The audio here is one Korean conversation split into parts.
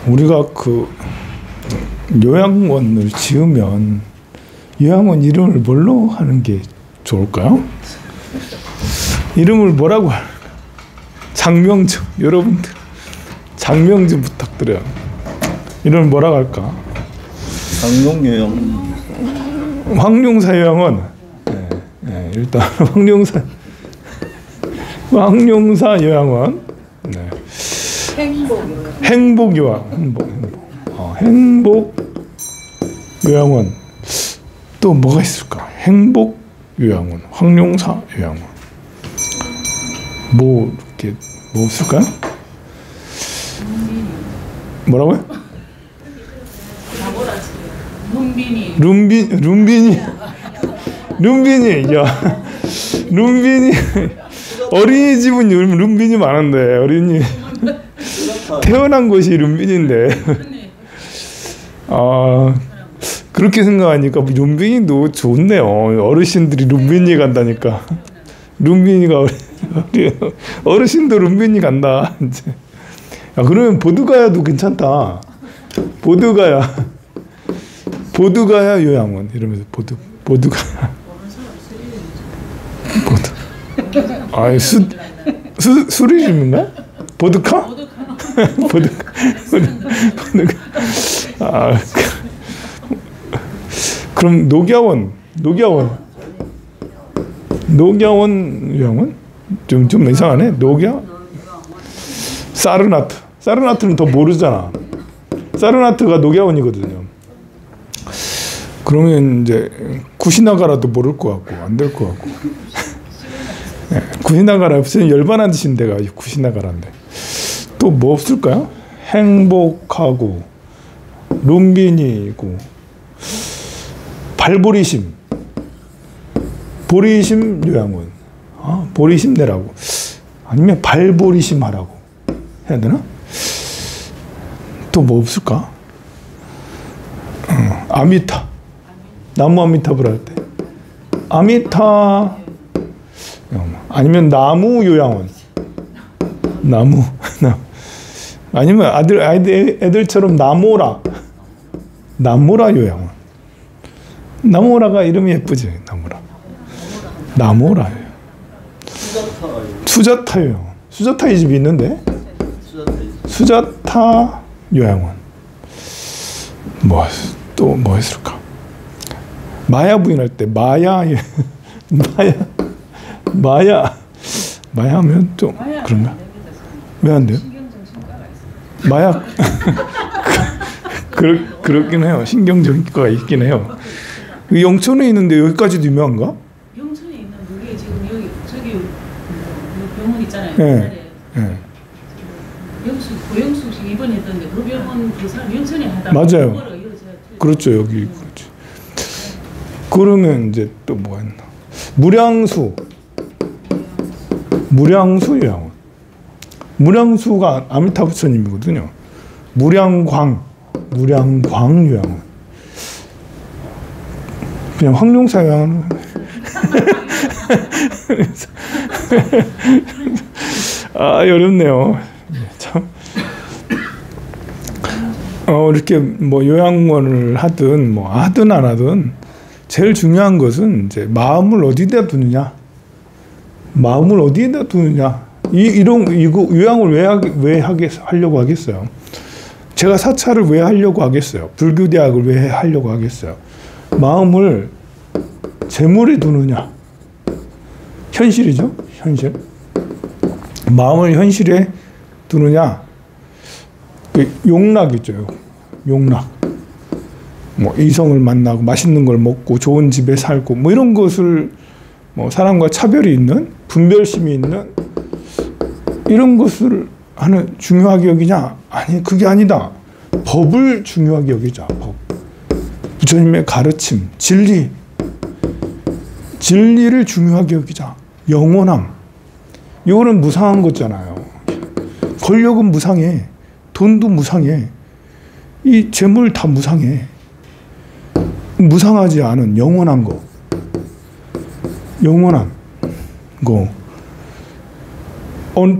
우리가 그 요양원을 지으면 요양원 이름을 뭘로 하는 게 좋을까요? 이름을 뭐라고 할까? 장명 좀 여러분들 장명 좀 부탁드려요. 이름을 뭐라고 할까? 장롱요양. 황룡사 요양원. 네, 네, 일단 황룡사 요양원. 네. 행복 요양원. 또 뭐가 있을까? 행복 요양원, 황룡사 요양원. 뭐 이렇게 뭐 없을까요? 뭐라고요? 룸비니. 야, 룸비니. 어린이집은 요즘 룸비니 많은데 어린이 태어난 곳이 룸비니인데. 아, 그렇게 생각하니까 룸비니도 좋네요. 어르신들이 룸비니 간다니까. 룸비니가 어르신도 룸비니 간다. 이제. 야, 그러면 보드가야도 괜찮다. 보드가야 요양원 이러면서 보드가야. 아, 수리즘인가? 보드카? 보드카. 아, 그럼 녹야원 요양원? 좀 이상하네. 사르나트는 더 모르잖아. 사르나트가 녹야원이거든요. 그러면 이제 쿠시나가라도 모를 것 같고 안 될 것 같고. 네, 쿠시나가라 없으면 열반한 듯인 데가 쿠시나가라인데. 또 뭐 없을까요? 행복하고 룸비니고 보리심 요양원. 아, 보리심 내라고. 아니면 발보리심 하라고 해야 되나? 또 뭐 없을까? 아미타. 나무 아미타불 할 때. 아미타. 아니면 나무 요양원. 나무. 아니면 애들처럼 나모라 요양원. 나모라가 이름이 예쁘지. 나모라예요. 수자타 요양원. 수자타의 집이 있는데. 수자타 요양원. 또 뭐 했을까? 마야 부인 할 때 마야 하면 좀 그런가? 왜 안 돼요? 마약 그렇긴 해요. 신경정신과가 있긴 해요. 영천에 있는데 여기까지도 유명한가? 영천에 있는 그게 지금 여기 저기 병원 있잖아요. 네. 네. 고영숙 씨 입원했던데 그 병원 그 사람 영천에 하다. 맞아요. 그렇죠. 여기 그렇지. 그러면 이제 또 뭐가 있나? 무량수 요양원. 무량수가 아미타부 스님이거든요. 무량광 요양원. 그냥 황룡사 요양원. 아, 어렵네요. 참. 이렇게 뭐 요양원을 하든 안 하든 제일 중요한 것은 이제 마음을 어디다 두느냐. 이거 요양을 왜 하려고 하겠어요? 제가 사찰을 왜 하려고 하겠어요? 불교대학을 왜 하려고 하겠어요? 마음을 재물에 두느냐? 현실이죠? 현실. 마음을 현실에 두느냐? 그 용락 있죠. 용락. 뭐 이성을 만나고 맛있는 걸 먹고 좋은 집에 살고 뭐 이런 것을 뭐 사람과 차별이 있는 분별심이 있는 이런 것을 중요하게 여기냐? 아니, 그게 아니다. 법을 중요하게 여기자. 법. 부처님의 가르침, 진리를 중요하게 여기자. 영원함. 이거는 무상한 거잖아요. 권력은 무상해. 돈도 무상해. 이 재물 다 무상해. 무상하지 않은 영원한 거. 영원한 거.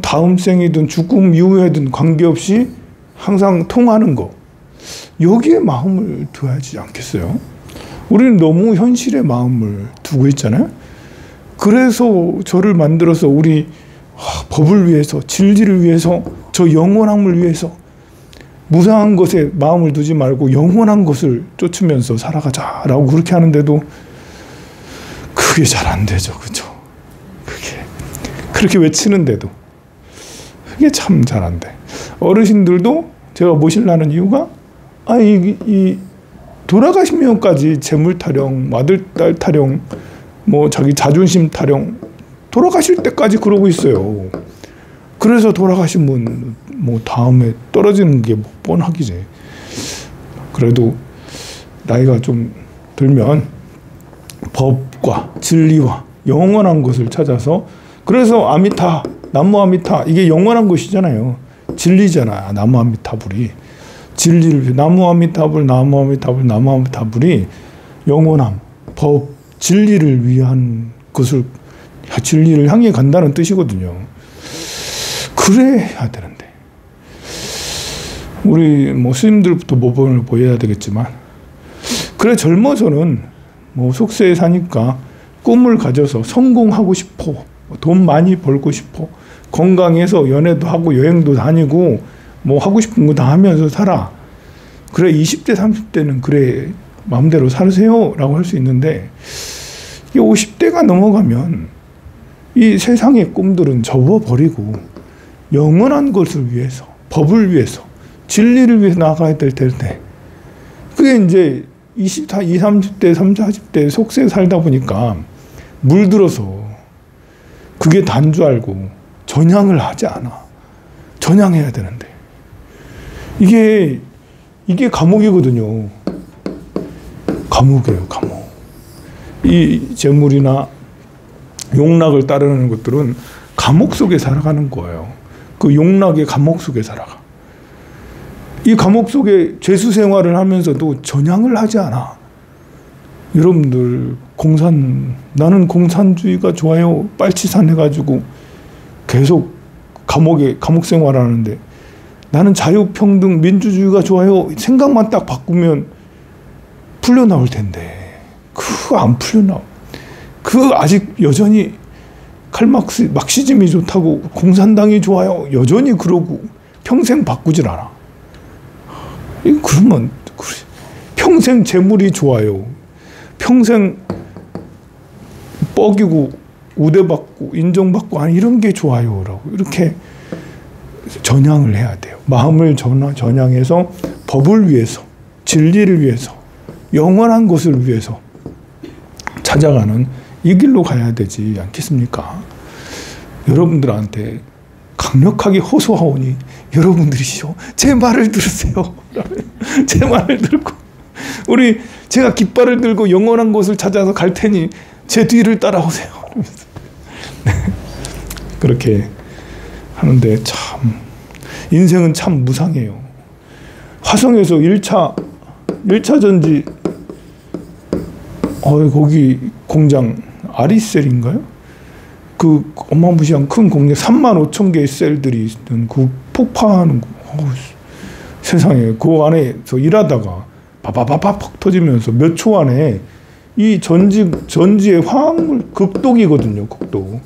다음 생이든 죽음 이후에든 관계없이 항상 통하는 거, 여기에 마음을 두어야지 않겠어요? 우리는 너무 현실의 마음을 두고 있잖아요. 그래서 저를 만들어서 우리 법을 위해서, 진리를 위해서, 저 영원함을 위해서 무상한 것에 마음을 두지 말고 영원한 것을 쫓으면서 살아가자라고 그렇게 하는데도 그게 잘 안 되죠. 그죠? 그렇게 외치는데도 그게 참 잘 안 돼. 어르신들도 제가 모시려는 이유가 이 돌아가시면까지 재물 타령, 아들, 딸 타령, 뭐 자기 자존심 타령, 돌아가실 때까지 그러고 있어요. 그래서 돌아가시면 뭐 다음에 떨어지는 게 뭐 뻔하기지. 그래도 나이가 좀 들면 법과 진리와 영원한 것을 찾아서, 그래서 아미타, 남무 아미타, 이게 영원한 것이잖아요. 진리잖아. 나무 아미타불이 진리를, 나무 아미타불, 나무 아미타불, 나무 아미타불이 영원함, 법, 진리를 위한 것을, 진리를 향해 간다는 뜻이거든요. 그래야 되는데 우리 뭐 스님들부터 모범을 보여야 되겠지만, 그래 젊어서는 뭐 속세에 사니까 꿈을 가져서 성공하고 싶어, 돈 많이 벌고 싶어, 건강해서 연애도 하고 여행도 다니고 뭐 하고 싶은 거 다 하면서 살아. 그래 20대 30대는 그래 마음대로 살으세요 라고 할 수 있는데, 이 50대가 넘어가면 이 세상의 꿈들은 접어버리고 영원한 것을 위해서, 법을 위해서, 진리를 위해서 나아가야 될 텐데, 그게 이제 20, 30대, 30, 40대 속세에 살다 보니까 물들어서 그게 단 줄 알고 전향을 하지 않아. 전향해야 되는데 이게 감옥이거든요. 감옥이에요, 감옥. 이 재물이나 용락을 따르는 것들은 감옥 속에 살아가는 거예요. 그 용락의 감옥 속에 살아가. 이 감옥 속에 죄수 생활을 하면서도 전향을 하지 않아. 여러분들 나는 공산주의가 좋아요. 빨치산 해가지고 계속 감옥 생활하는데, 나는 자유평등 민주주의가 좋아요. 생각만 딱 바꾸면 풀려 나올 텐데 그거 안 풀려 나와. 그 아직 여전히 막시즘이 좋다고 공산당이 좋아요. 여전히 그러고 평생 바꾸질 않아. 그러면 평생 재물이 좋아요. 평생 뻐기고 우대받고 인정받고 아니 이런 게 좋아요라고 이렇게 전향을 해야 돼요. 마음을 전향해서 법을 위해서, 진리를 위해서, 영원한 것을 위해서 찾아가는 이 길로 가야 되지 않겠습니까? 여러분들한테 강력하게 호소하오니 여러분들이시오, 제 말을 들으세요. 제 말을 들고 제가 깃발을 들고 영원한 곳을 찾아서 갈 테니 제 뒤를 따라오세요. 그렇게 하는데 참 인생은 참 무상해요. 화성에서 1차 전지 거기 공장 아리셀인가요? 그 어마무시한 큰 공장 35,000개의 셀들이 있는 그 폭파하는 거. 세상에 그 안에서 일하다가 바바바바 팍 터지면서 몇 초 안에 이 전지의 화학물 극독이거든요. 극독.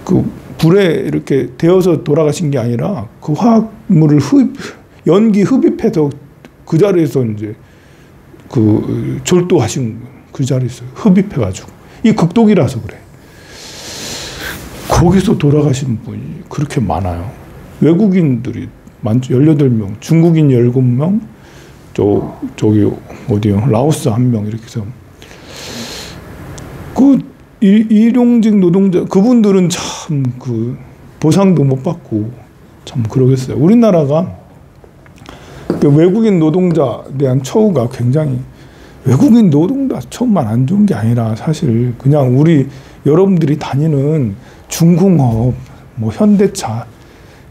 그 불에 이렇게 데워서 돌아가신 게 아니라 그 화학물을 연기 흡입해서 그 자리에서 이제 그 졸도하신 그 자리에서 흡입해가지고 이 극독이라서 그래. 거기서 돌아가신 분이 그렇게 많아요. 외국인들이 18명, 중국인 17명, 저기 어디요? 라오스 1명 이렇게 해서 그 일용직 노동자 그분들은 참 그 보상도 못 받고 참 그러겠어요. 우리나라가 그 외국인 노동자에 대한 처우가 굉장히, 외국인 노동자 처우만 안 좋은 게 아니라 사실 그냥 여러분들이 다니는 중공업, 뭐 현대차,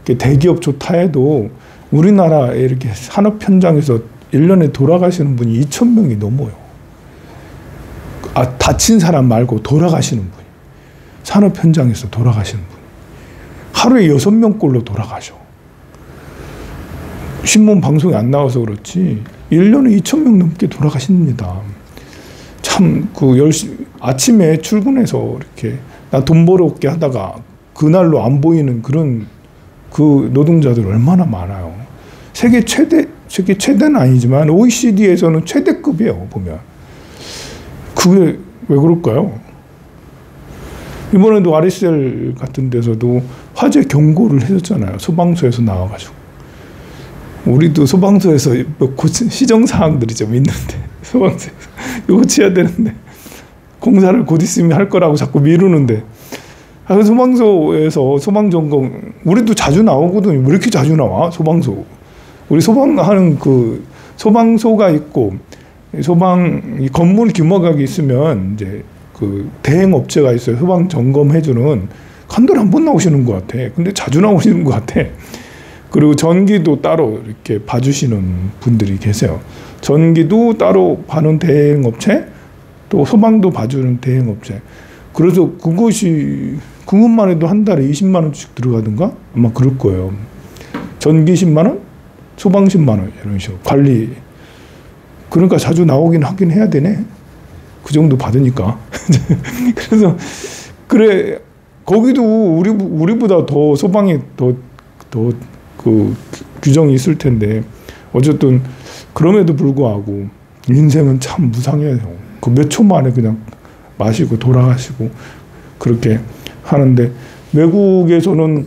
대기업 좋다 해도 우리나라에 이렇게 산업 현장에서 1년에 돌아가시는 분이 2,000명이 넘어요. 다친 사람 말고 돌아가시는 분이, 산업 현장에서 돌아가시는 분이 하루에 6명꼴로 돌아가셔. 신문 방송에 안 나와서 그렇지 1년에 2,000명 넘게 돌아가십니다. 참 아침에 출근해서 이렇게 나 돈 벌어올게 하다가 그날로 안 보이는 그런 그 노동자들 얼마나 많아요. 세계 최대는 아니지만 OECD에서는 최대급이에요. 보면 그게 왜 그럴까요? 이번에도 RSL 같은 데서도 화재 경고를 해줬잖아요. 소방서에서 나와가지고. 우리도 소방서에서 시정사항들이 좀 있는데 소방서에서 이거 고쳐야 되는데 공사를 곧 있으면 할 거라고 자꾸 미루는데 소방서에서 소방점검 우리도 자주 나오거든요. 왜 이렇게 자주 나와? 소방서. 우리 소방하는 그 소방서가 있고 소방 건물 규모가 있으면 이제 그 대행 업체가 있어요. 소방 점검해주는 한 달에 한 번 나오시는 것 같아. 근데 자주 나오시는 것 같아. 그리고 전기도 따로 이렇게 봐주시는 분들이 계세요. 전기도 따로 봐는 대행 업체, 또 소방도 봐주는 대행 업체. 그래서 그것만 해도 한 달에 20만 원씩 들어가든가 아마 그럴 거예요. 전기 10만 원, 소방 10만 원 이런 식으로 관리. 그러니까 자주 나오긴 하긴 해야 되네. 그 정도 받으니까. 그래서 그래 거기도 우리보다 더 소방이 더 그 규정이 있을 텐데 어쨌든 그럼에도 불구하고 인생은 참 무상해요. 그 몇 초 만에 그냥 마시고 돌아가시고 그렇게 하는데 외국에서는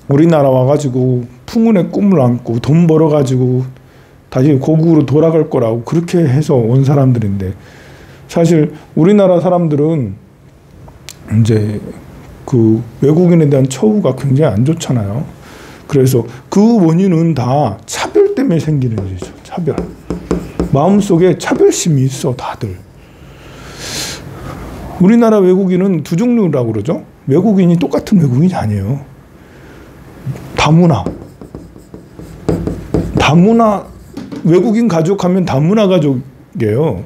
우리나라 와가지고 풍운의 꿈을 안고 돈 벌어가지고 다시 고국으로 돌아갈 거라고 그렇게 해서 온 사람들인데 사실 우리나라 사람들은 이제 그 외국인에 대한 처우가 굉장히 안 좋잖아요. 그래서 그 원인은 다 차별 때문에 생기는 일이죠. 차별. 마음속에 차별심이 있어 다들. 우리나라 외국인은 두 종류라고 그러죠. 외국인이 똑같은 외국인이 아니에요. 다문화. 외국인 가족하면 다문화 가족이에요.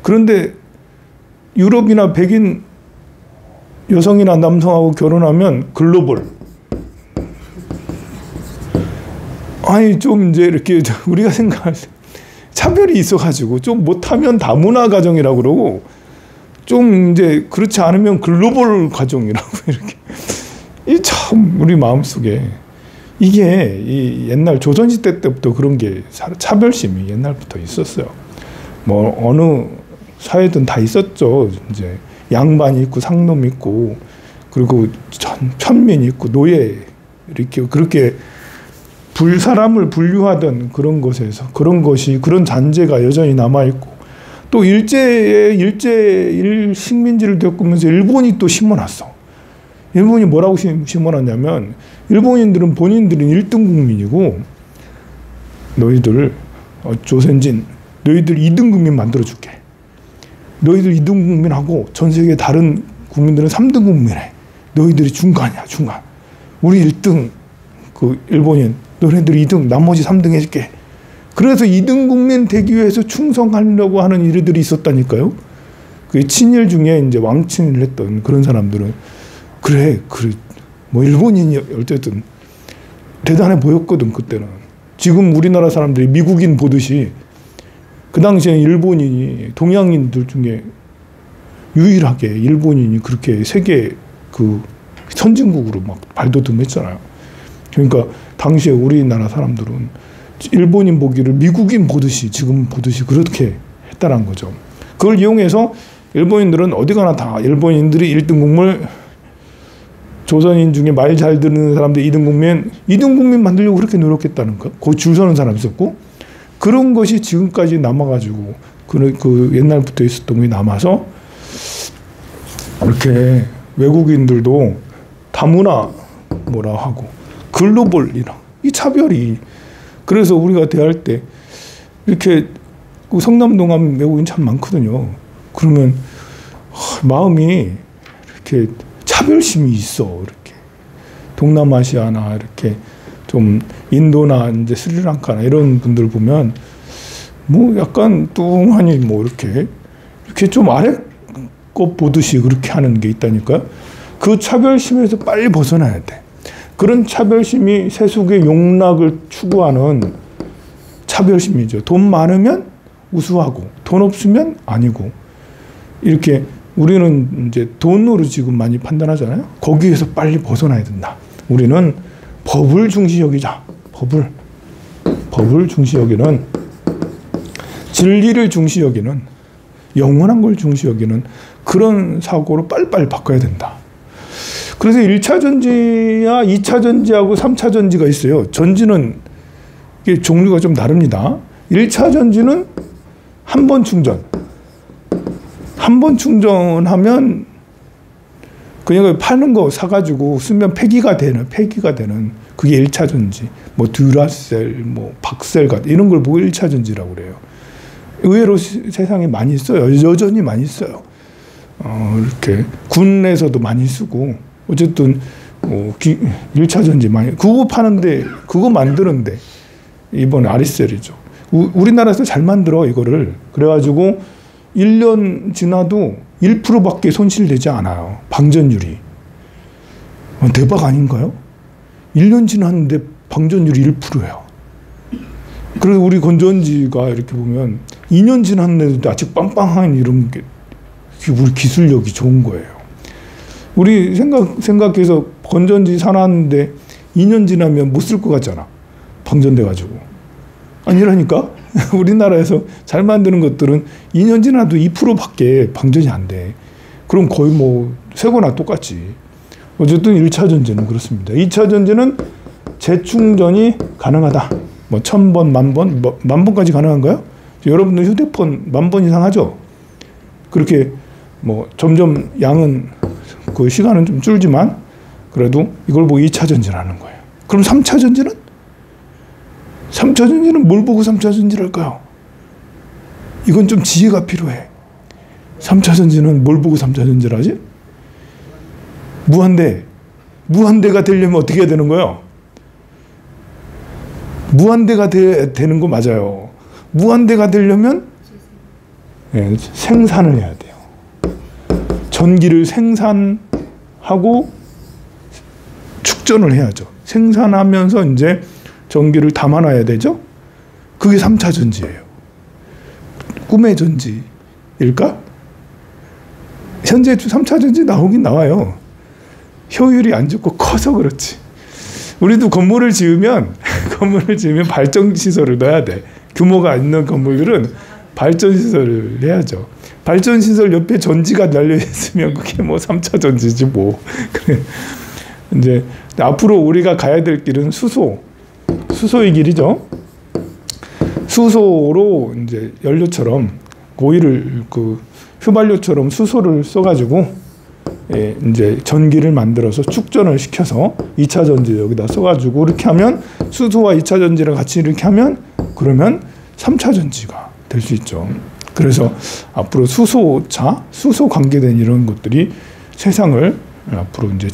그런데 유럽이나 백인 여성이나 남성하고 결혼하면 글로벌. 아니 좀 이제 이렇게 우리가 생각할 때 차별이 있어가지고 좀 못하면 다문화 가정이라고 그러고 좀 이제 그렇지 않으면 글로벌 가정이라고 이렇게 이 참 우리 마음속에 이게 이 옛날 조선시대 때부터 그런 게 차별심이 옛날부터 있었어요. 뭐 어느 사회든 다 있었죠. 이제 양반이 있고 상놈이 있고 그리고 천민이 있고 노예 이렇게 그렇게 사람을 분류하던 그런 것에서 그런 잔재가 여전히 남아 있고 또 일제의 식민지를 겪으면서 일본이 또 심어놨어. 일본이 뭐라고 심어놨냐면 일본인들은 본인들은 1등 국민이고 너희들 조선진 너희들 2등 국민 만들어줄게. 너희들 2등 국민하고 전 세계 다른 국민들은 3등 국민해. 너희들이 중간이야 중간. 우리 1등 그 일본인 너네들이 2등 나머지 3등 해줄게. 그래서 2등 국민 되기 위해서 충성하려고 하는 일들이 있었다니까요. 그 친일 중에 이제 왕친을 했던 그런 사람들은 그래 뭐 일본인이 어쨌든 대단해 보였거든 그때는. 지금 우리나라 사람들이 미국인 보듯이 그 당시에는 일본인이 동양인들 중에 유일하게 일본인이 그렇게 세계 그 선진국으로 막 발돋움했잖아요. 그러니까 당시에 우리나라 사람들은 일본인 보기를 미국인 보듯이 지금 보듯이 그렇게 했다는 거죠. 그걸 이용해서 일본인들은 어디 가나 다 일본인들이 1등 국물 조선인 중에 말 잘 듣는 사람들 2등 국민 만들려고 그렇게 노력했다는 거. 거기 줄 서는 사람 있었고 그런 것이 지금까지 남아가지고 그 옛날부터 있었던 게 남아서 이렇게 외국인들도 다문화 뭐라 하고 글로벌이랑 이 차별이 그래서 우리가 대할 때 이렇게 성남동 하면 외국인 참 많거든요. 그러면 마음이 이렇게 차별심이 있어. 이렇게 동남아시아나 이렇게 좀 인도나 이제 스리랑카나 이런 분들 보면 뭐 약간 뚱하니 뭐 이렇게 좀 아래 것 보듯이 그렇게 하는 게 있다니까요. 그 차별심에서 빨리 벗어나야 돼. 그런 차별심이 세속의 용락을 추구하는 차별심이죠. 돈 많으면 우수하고 돈 없으면 아니고 이렇게 우리는 이제 돈으로 지금 많이 판단하잖아요. 거기에서 빨리 벗어나야 된다. 우리는 법을 중시 여기자. 법을 중시 여기는 진리를 중시 여기는 영원한 걸 중시 여기는 그런 사고로 빨리빨리 바꿔야 된다. 그래서 1차 전지와 2차 전지하고 3차 전지가 있어요. 전지는 이게 종류가 좀 다릅니다. 1차 전지는 한 번 충전. 한 번 충전하면 그냥 파는 거 사가지고 쓰면 폐기가 되는 그게 1차 전지. 뭐 듀라셀, 뭐 박셀 같은 이런 걸 보고 1차 전지라고 그래요. 의외로 세상에 많이 써요. 여전히 많이 써요. 이렇게 군에서도 많이 쓰고 어쨌든 1차 전지 많이 그거 파는데 그거 만드는데 이번 아리셀이죠. 우리나라에서 잘 만들어 이거를. 그래가지고 1년 지나도 1%밖에 손실되지 않아요. 방전율이. 대박 아닌가요? 1년 지났는데 방전율이 1%예요. 그래서 우리 건전지가 이렇게 보면 2년 지났는데도 아직 빵빵한 이런 게 우리 기술력이 좋은 거예요. 우리 생각해서 건전지 사놨는데 2년 지나면 못 쓸 것 같잖아. 방전돼가지고. 아니라니까? 우리나라에서 잘 만드는 것들은 2년 지나도 2%밖에 방전이 안 돼. 그럼 거의 뭐 새거나 똑같지. 어쨌든 1차 전지는 그렇습니다. 2차 전지는 재충전이 가능하다. 뭐 1000번, 10,000번, 뭐 10,000번까지 가능한가요? 여러분들 휴대폰 10,000번 이상 하죠? 그렇게 뭐 점점 양은 그 시간은 좀 줄지만 그래도 이걸 보고 2차 전지를 하는 거예요. 그럼 3차 전지는? 3차 전지는 뭘 보고 3차 전지를 할까요? 이건 좀 지혜가 필요해. 3차 전지는 뭘 보고 3차 전지를 하지? 무한대. 무한대가 되려면 어떻게 해야 되는 거예요? 무한대가 되는 거 맞아요. 무한대가 되려면 생산을 해야 돼요. 전기를 생산하고 축전을 해야죠. 생산하면서 이제 전기를 담아놔야 되죠. 그게 3차 전지예요. 꿈의 전지일까? 현재 3차 전지 나오긴 나와요. 효율이 안 좋고 커서 그렇지. 우리도 건물을 지으면 발전시설을 넣어야 돼. 규모가 있는 건물들은 발전시설을 해야죠. 발전시설 옆에 전지가 달려있으면 그게 뭐 3차 전지지 뭐. 그래. 이제 앞으로 우리가 가야 될 길은 수소의 길이죠. 수소로 이제 연료처럼 고의를 그 휘발유처럼 수소를 써가지고 이제 전기를 만들어서 축전을 시켜서 2차 전지 여기다 써가지고 이렇게 하면 수소와 2차 전지를 같이 이렇게 하면 그러면 3차 전지가 될 수 있죠. 그래서 앞으로 수소차, 수소 관계된 이런 것들이 세상을 앞으로 이제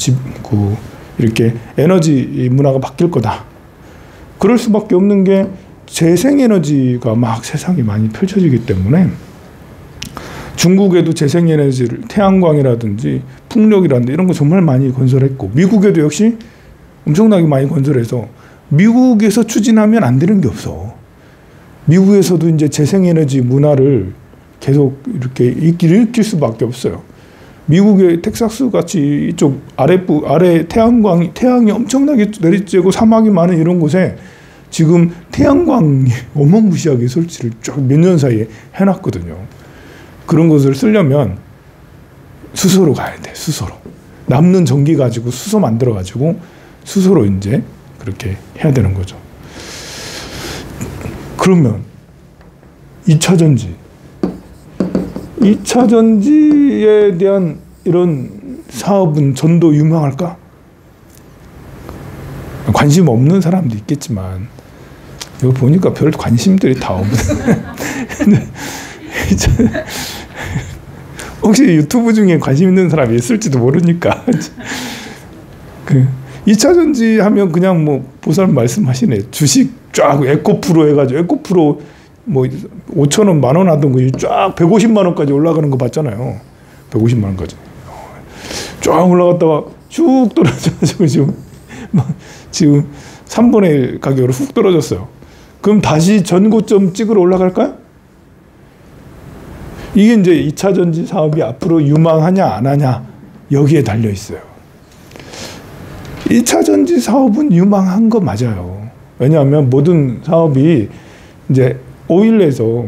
이렇게 에너지 문화가 바뀔 거다. 그럴 수밖에 없는 게 재생에너지가 막 세상에 많이 펼쳐지기 때문에 중국에도 재생에너지를 태양광이라든지 풍력이라든지 이런 거 정말 많이 건설했고 미국에도 역시 엄청나게 많이 건설해서 미국에서 추진하면 안 되는 게 없어. 미국에서도 이제 재생에너지 문화를 계속 이렇게 일으킬 수밖에 없어요. 미국의 텍사스 같이 이쪽 아래 태양이 엄청나게 내리쬐고 사막이 많은 이런 곳에 지금 태양광이 어마무시하게 설치를 쫙 몇 년 사이에 해놨거든요. 그런 것을 쓰려면 수소로 가야 돼. 수소로. 남는 전기 가지고 수소 만들어 가지고 수소로 이제 그렇게 해야 되는 거죠. 그러면 2차 전지에 대한 이런 사업은 전도 유명할까? 관심 없는 사람도 있겠지만 이거 보니까 별 관심들이 다 없네. 혹시 유튜브 중에 관심 있는 사람이 있을지도 모르니까. 2차 전지 하면 그냥 뭐 보살 말씀하시네. 주식 쫙 에코프로 해가지고 에코프로 뭐 5,000원, 10,000원 하던 거 쫙 150만 원까지 올라가는 거 봤잖아요. 150만 원까지. 쫙 올라갔다가 쭉 떨어져가지고 지금 3분의 1 가격으로 훅 떨어졌어요. 그럼 다시 전고점 찍으러 올라갈까요? 이게 이제 2차 전지 사업이 앞으로 유망하냐 안 하냐 여기에 달려 있어요. 1차 전지 사업은 유망한 거 맞아요. 왜냐하면 모든 사업이 이제 오일에서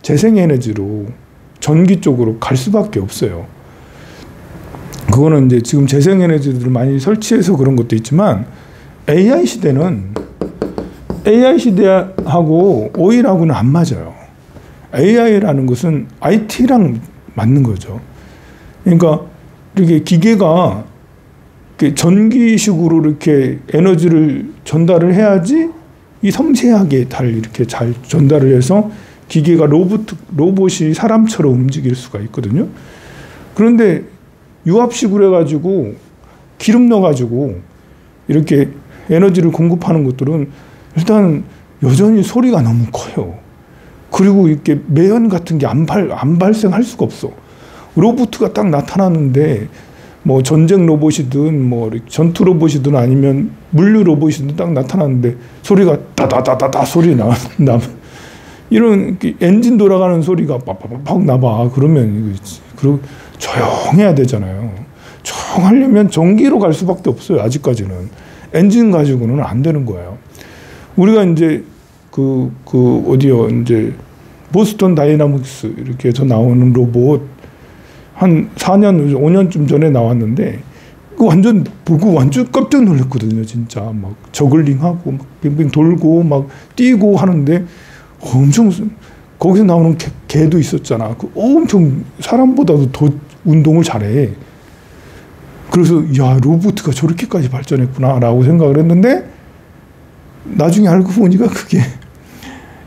재생에너지로 전기 쪽으로 갈 수밖에 없어요. 그거는 이제 지금 재생에너지들을 많이 설치해서 그런 것도 있지만 AI 시대는 AI 시대하고 오일하고는 안 맞아요. AI라는 것은 IT랑 맞는 거죠. 그러니까 이렇게 기계가 전기식으로 이렇게 에너지를 전달을 해야지 이 섬세하게 이렇게 잘 전달을 해서 기계가 로봇이 사람처럼 움직일 수가 있거든요. 그런데 유압식으로 해가지고 기름 넣어가지고 이렇게 에너지를 공급하는 것들은 일단 여전히 소리가 너무 커요. 그리고 이렇게 매연 같은 게 안 발생할 수가 없어. 로봇가 딱 나타나는데 뭐 전쟁 로봇이든 뭐 전투 로봇이든 아니면 물류 로봇이든 딱 나타나는데 소리가 따다다다다 소리 나 이런 엔진 돌아가는 소리가 팍팍팍 나봐. 그러면 그리고 조용해야 되잖아요. 조용하려면 전기로 갈 수밖에 없어요. 아직까지는 엔진 가지고는 안 되는 거예요. 우리가 이제 어디요 이제 보스턴 다이나믹스 이렇게 해서 나오는 로봇 한 4년 5년쯤 전에 나왔는데 그 완전 보고 완전 깜짝 놀랐거든요. 진짜 막 저글링하고 막 빙빙 돌고 막 뛰고 하는데 엄청 거기서 나오는 개도 있었잖아. 그 엄청 사람보다도 더 운동을 잘해. 그래서 야 로봇가 저렇게까지 발전했구나라고 생각을 했는데 나중에 알고 보니까 그게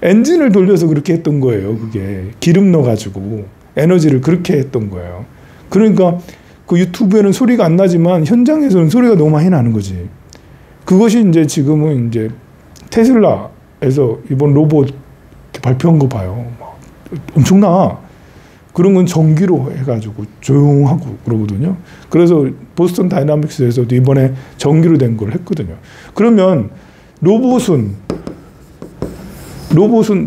엔진을 돌려서 그렇게 했던 거예요. 그게 기름 넣어가지고 에너지를 그렇게 했던 거예요. 그러니까 그 유튜브에는 소리가 안 나지만 현장에서는 소리가 너무 많이 나는 거지. 그것이 이제 지금은 이제 테슬라에서 이번 로봇 발표한 거 봐요. 막 엄청나. 그런 건 전기로 해가지고 조용하고 그러거든요. 그래서 보스턴 다이나믹스에서도 이번에 전기로 된 걸 했거든요. 그러면 로봇은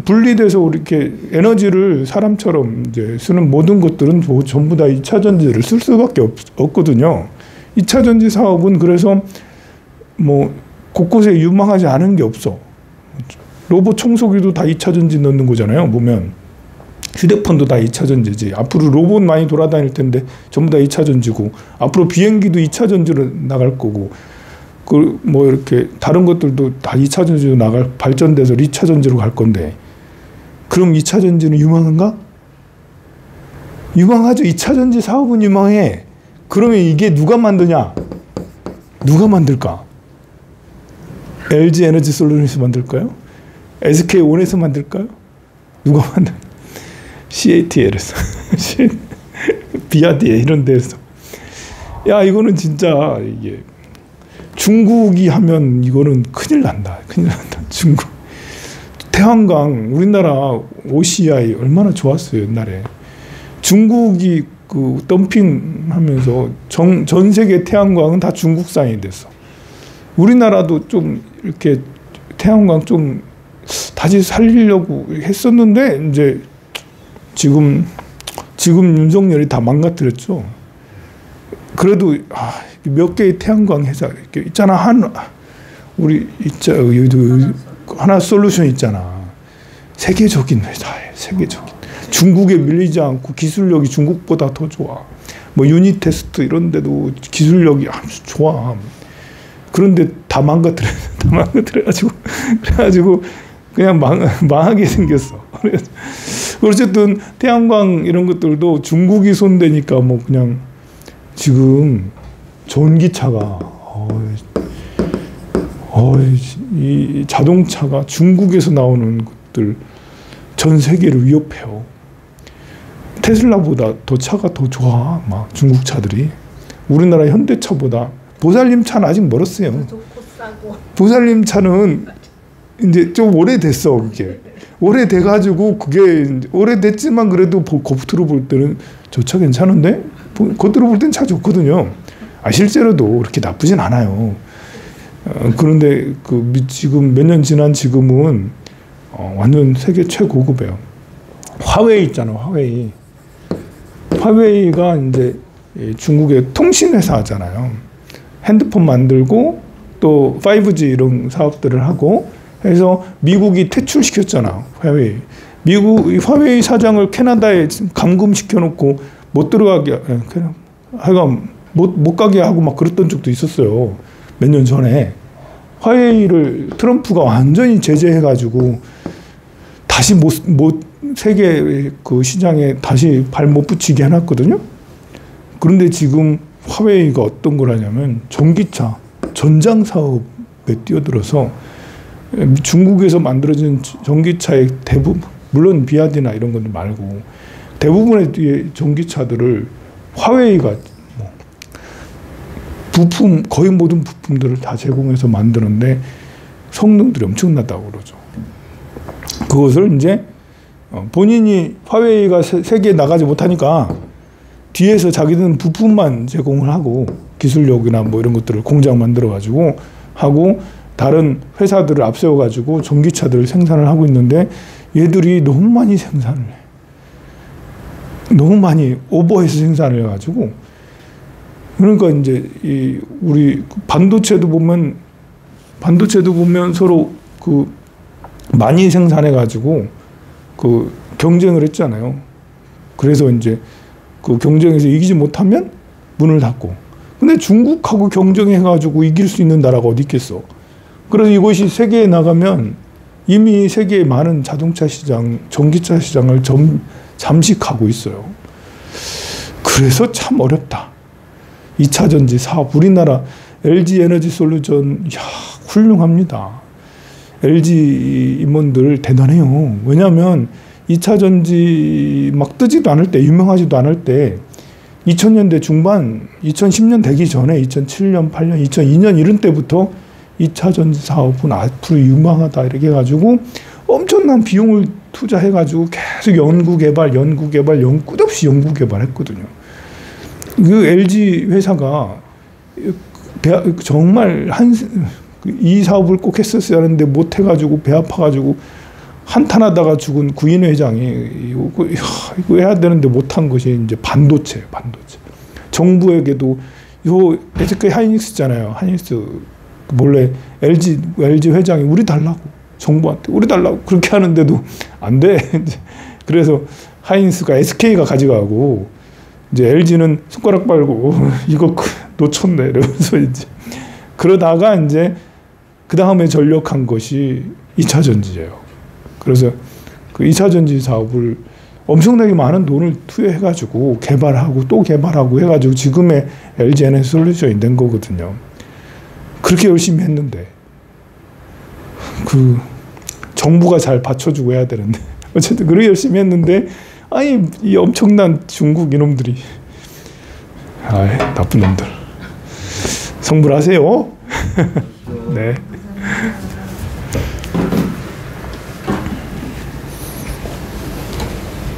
분리돼서 이렇게 에너지를 사람처럼 이제 쓰는 모든 것들은 전부 다 2차 전지를 쓸 수밖에 없거든요. 2차 전지 사업은 그래서 뭐 곳곳에 유망하지 않은 게 없어. 로봇 청소기도 다 2차 전지 넣는 거잖아요. 보면 휴대폰도 다 2차 전지지. 앞으로 로봇 많이 돌아다닐 텐데 전부 다 2차 전지고 앞으로 비행기도 2차 전지로 나갈 거고 그 뭐 이렇게 다른 것들도 다 2차 전지로 발전돼서 2차 전지로 갈 건데 그럼 2차 전지는 유망한가? 유망하죠. 2차 전지 사업은 유망해. 그러면 이게 누가 만드냐? 누가 만들까? LG 에너지 솔루션에서 만들까요? SK온에서 만들까요? 누가 만들? CATL에서 비아디에 이런 데서 야 이거는 진짜 이게 중국이 하면 이거는 큰일 난다. 중국 태양광 우리나라 OCI 얼마나 좋았어요 옛날에. 중국이 그 덤핑하면서 전 세계 태양광은 다 중국산이 됐어. 우리나라도 좀 이렇게 태양광 좀 다시 살리려고 했었는데 이제 지금 윤석열이 다 망가뜨렸죠. 그래도 몇 개의 태양광 회사 이렇게 있잖아. 우리 여기도 하나 솔루션 있잖아. 세계적인 회사에 세계적인. 중국에 밀리지 않고 기술력이 중국보다 더 좋아. 뭐 유닛 테스트 이런 데도 기술력이 아주 좋아. 그런데 다 망가뜨려가지고 그래가지고 그냥 망하게 생겼어. 어쨌든 태양광 이런 것들도 중국이 손대니까 뭐 그냥 지금 전기차가 이 자동차가 중국에서 나오는 것들 전 세계를 위협해요. 테슬라보다 더 차가 더 좋아. 막 중국 차들이 우리나라 현대차보다. 보살림 차는 아직 멀었어요. 보살림 차는 이제 좀 오래됐어. 그게 오래돼가지고 그게 오래됐지만 그래도 겉으로 볼 때는 저 차 괜찮은데 겉으로 볼 땐 차 좋거든요. 실제로도 그렇게 나쁘진 않아요. 그런데 지금 몇 년 지난 지금은 완전 세계 최고급이에요. 화웨이 있잖아, 화웨이. 화웨이가 이제 중국의 통신 회사잖아요. 핸드폰 만들고 또 5G 이런 사업들을 하고 해서 미국이 퇴출시켰잖아, 화웨이. 미국 화웨이 사장을 캐나다에 감금시켜 놓고 못 들어가게, 하여간 못 가게 하고 막 그랬던 적도 있었어요. 몇 년 전에. 화웨이를 트럼프가 완전히 제재해가지고 다시 세계 그 시장에 다시 발 못 붙이게 해놨거든요. 그런데 지금 화웨이가 어떤 걸 하냐면 전기차, 전장 사업에 뛰어들어서 중국에서 만들어진 전기차의 대부분, 물론 비아디나 이런 것들 말고 대부분의 전기차들을 화웨이가 부품, 거의 모든 부품들을 다 제공해서 만드는데 성능들이 엄청나다고 그러죠. 그것을 이제 본인이 화웨이가 세계에 나가지 못하니까 뒤에서 자기들은 부품만 제공을 하고 기술력이나 뭐 이런 것들을 공장 만들어 가지고 하고 다른 회사들을 앞세워 가지고 전기차들을 생산을 하고 있는데 얘들이 너무 많이 생산을 해. 너무 많이 오버해서 생산을 해가지고 그러니까 이제 우리 반도체도 보면 서로 그 많이 생산해 가지고 그 경쟁을 했잖아요. 그래서 이제 그 경쟁에서 이기지 못하면 문을 닫고. 근데 중국하고 경쟁해 가지고 이길 수 있는 나라가 어디 있겠어. 그래서 이것이 세계에 나가면 이미 세계의 많은 자동차 시장, 전기차 시장을 잠식하고 있어요. 그래서 참 어렵다. 2차 전지 사업, 우리나라 LG 에너지 솔루션, 이야, 훌륭합니다. LG 임원들 대단해요. 왜냐하면 2차 전지 막 뜨지도 않을 때, 유명하지도 않을 때 2000년대 중반, 2010년 되기 전에 2007년, 8년, 2002년 이런 때부터 2차 전지 사업은 앞으로 유망하다 이렇게 해가지고 엄청난 비용을 투자해가지고 계속 연구개발, 끝없이 연구개발했거든요. 그 LG 회사가 정말 이 사업을 꼭 했었어야 하는데 못 해가지고 배 아파가지고 한탄하다가 죽은 구인 회장이 이거 해야 되는데 못한 것이 이제 반도체. 정부에게도 요 SK 하이닉스잖아요. 하이닉스 몰래 LG 회장이 우리 달라고 정부한테 우리 달라고 그렇게 하는데도 안 돼. 그래서 하이닉스가 SK가 가져가고 이제 LG는 손가락 빨고 이거 놓쳤네 이러면서 이제 그러다가 이제 그 다음에 전력한 것이 2차 전지예요. 그래서 그 2차 전지 사업을 엄청나게 많은 돈을 투여해가지고 개발하고 또 개발하고 해가지고 지금의 LG 에너지 솔루션이 된 거거든요. 그렇게 열심히 했는데 그 정부가 잘 받쳐주고 해야 되는데 어쨌든 그렇게 열심히 했는데 아니 이 엄청난 중국 이놈들이 나쁜 놈들 성불하세요. 네.